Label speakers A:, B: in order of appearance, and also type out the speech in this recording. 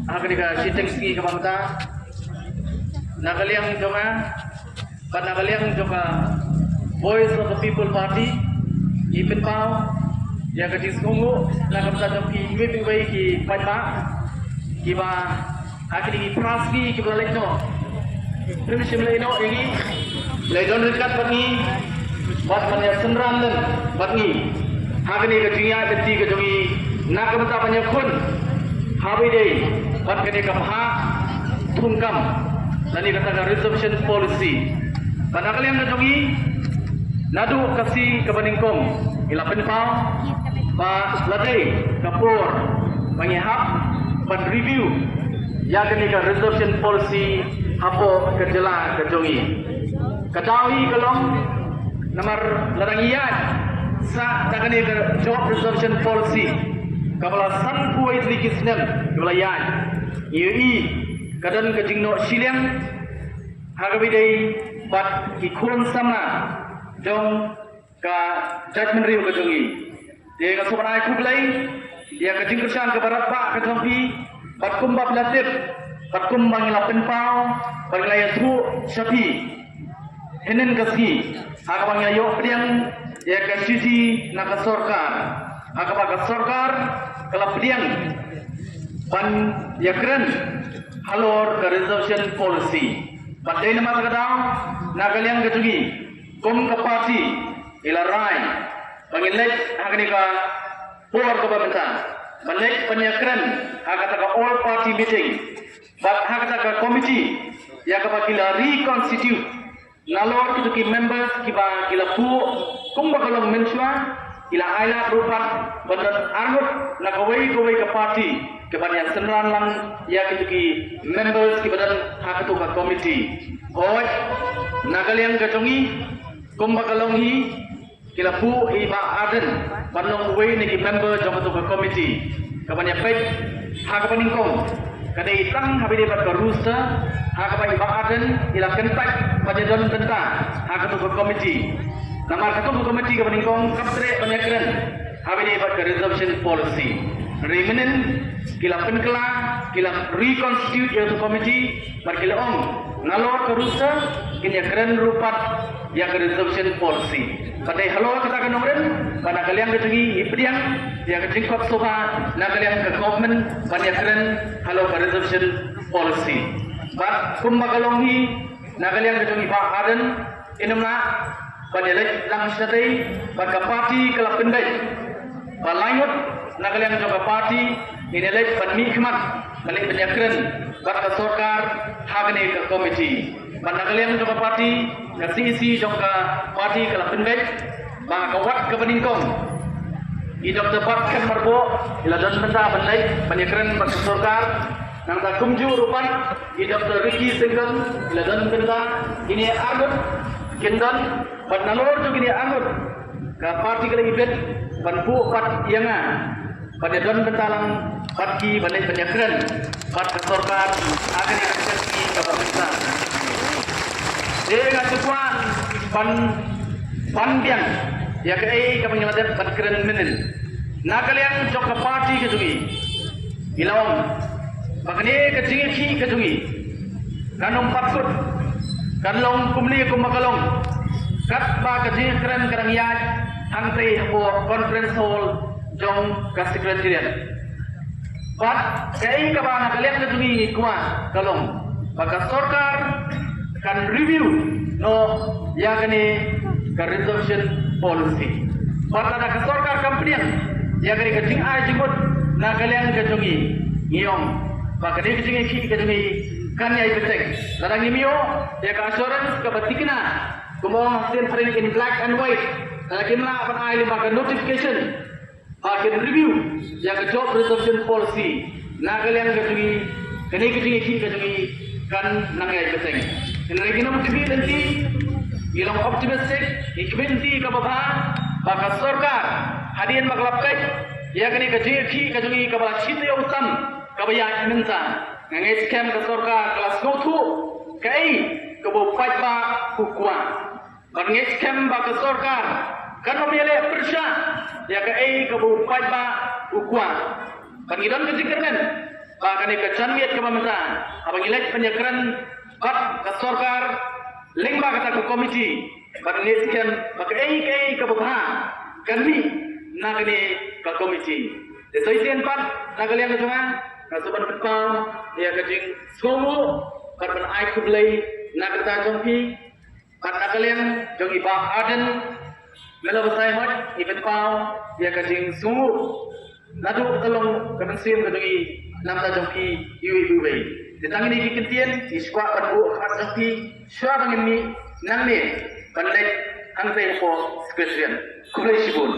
A: Akan ka siteng ski ka bangta. Nakaliang jonga, pan nakaliang jonga Voice of the People Party, Ipin Pau, yang kecil sungu, nak kita jom ki meeting way ki Pajma, ki ba akan ki praski ki balik no. Terus simulai no ini, lejon dekat bagi, buat banyak senran dan bagi, akan ni kejunya beti kejungi, nak kita banyak pun, habi day, buat kini kapha, tungkam, dan ini kata reservation policy. Pada kalian kejungi, nadu kasih kebaningkom, ilapan pau, ba ladai, kapur, mengihap, ban review, yang kini ke reservation policy, apa kerjala kejungi. Ketahui kalau nomor larangian, sa tak kini ke job reservation policy, kapala san puai sedikitnya, kapala yan, yui, kadang kejingno siliang, hagabidai, bat ikun sama. Jom ka judgment riu ka jongi dia ka sobanai kublai dia ka jingkersan ka barat ba ka jompi bat kumbab latip bat kumbang ilapen pau berlaya su sapi henen kasi aga bang ayo pediang dia ka sisi na ka sorkar aga ba ka sorkar kala pediang ban ya keren halor ka reservation policy padai nama ka daw nagaliang ka jongi Kum ke parti ila rai pangilek hakni ka por ka babenta balek penyakran hakata ka all party meeting bat hakata ka committee ya ka bakila reconstitute nalor kitu ki members ki ba kila pu kum ba kalong mensua ila aila rupat bandan argut na kawai ka party ke banyak senran lang ya kitu ki members ki badan hakatu ka committee oi nagaliang kajongi kumbakalong hi kila pu iba aden panong way ni member jong tu committee kabanya pek ha ka paningkong kada itang habide bat ka rusa ha ka iba aden ila kentak pajedon tenta ha ka tu committee nama ka tu committee ka paningkong kaptre panyakren habide bat ka reservation policy remenen kila penkela kila reconstitute ya tu committee bar kila om nalor ka rusa kinya keren rupat yang reservation policy. Padai halo kita kan nomren, pada kalian kecengi ipriang, yang kecingkot soha, nak kalian ke government, banyak keren halo ke reservation policy. Bat kumbakalonghi, nak kalian kecengi pak aden, inamna, pada lek lang satai, pada parti kelap pendai, balayut, nak kalian ke parti, ini lek panmi khmat, balik banyak keren, pada sorkar, hagne ke komiti. Pada kalian jangka parti, isi jangka parti kelap pendek, bang kawat ke peningkong. I Dr. Pat kan marbo, ila dan benda pendek, banyak keren bersorkar. Nang tak kumju rupan, I Dr. Ricky Sengkang, ila dan benda ini argut, kendan, ban nalor juga ini argut. Ke parti kelap ibet, ban bu pat yanga. Pada dan bentalang parti banyak keren, pat bersorkar, agar dikasih ke bangsa. Dia katuan pandian ya ke kami nyaladat keren menen. Nak kalian jok ke parti kejungi, ilawang, makanya kejungi kejungi, kanong paksud, kanlong kumli kumakalong, kat ba kejungi keren kerang yad, hangtay po conference hall jong ka secretariat. Pat kaya ka ba kalian kejungi kuah kalong, baka sorkar kan review no yang ini ke reservation policy. Pada nak sorkar kampian yang ini kecing ay jikut nak kalian kejungi ngiyong. Baka dia kejungi kan ya ibetek. Larang ngimiyo ya ke assurance ke batikna kumong hasil print in black and white. Lagi mula akan ay lima ke notification akan review yang ke job reservation policy. Nak kalian kejungi kan nang ya ibetek. Ini kita mesti nanti, ilang optimistik, ikbinti kababha, baka sorkar, hadian maglapkay, ya kini kajiki kajungi kabala chiti utam, kabaya minta, ngai scam ka sorkar kelas gotu, kai kabu pajba hukwa, ngai scam baka sorkar, kan memilih persya, ya kai kabu pajba hukwa, kan idan kezikiran, Bahkan ke Chanmiat ke pemerintahan, abang ilek penyekaran bat ke sorkar, lengba kata ke komiti, bat nesikan bak ei ke bukha, kami nagani ke komiti. Desoisian pat nagalian ke cuma, nasuban petau, dia kajing sungu, bat ban ai kublai nagata jongpi, bat nagalian jong iba aden, melo besai hot, iben pau, dia kajing sungu. Nadu tolong kemensian kedui namta jongki iwi iwi. Ditang ini kikentian di squad pada khas jongki syua bangin ni nang ni pandai angkai po sekretarian. Kumulai sibun.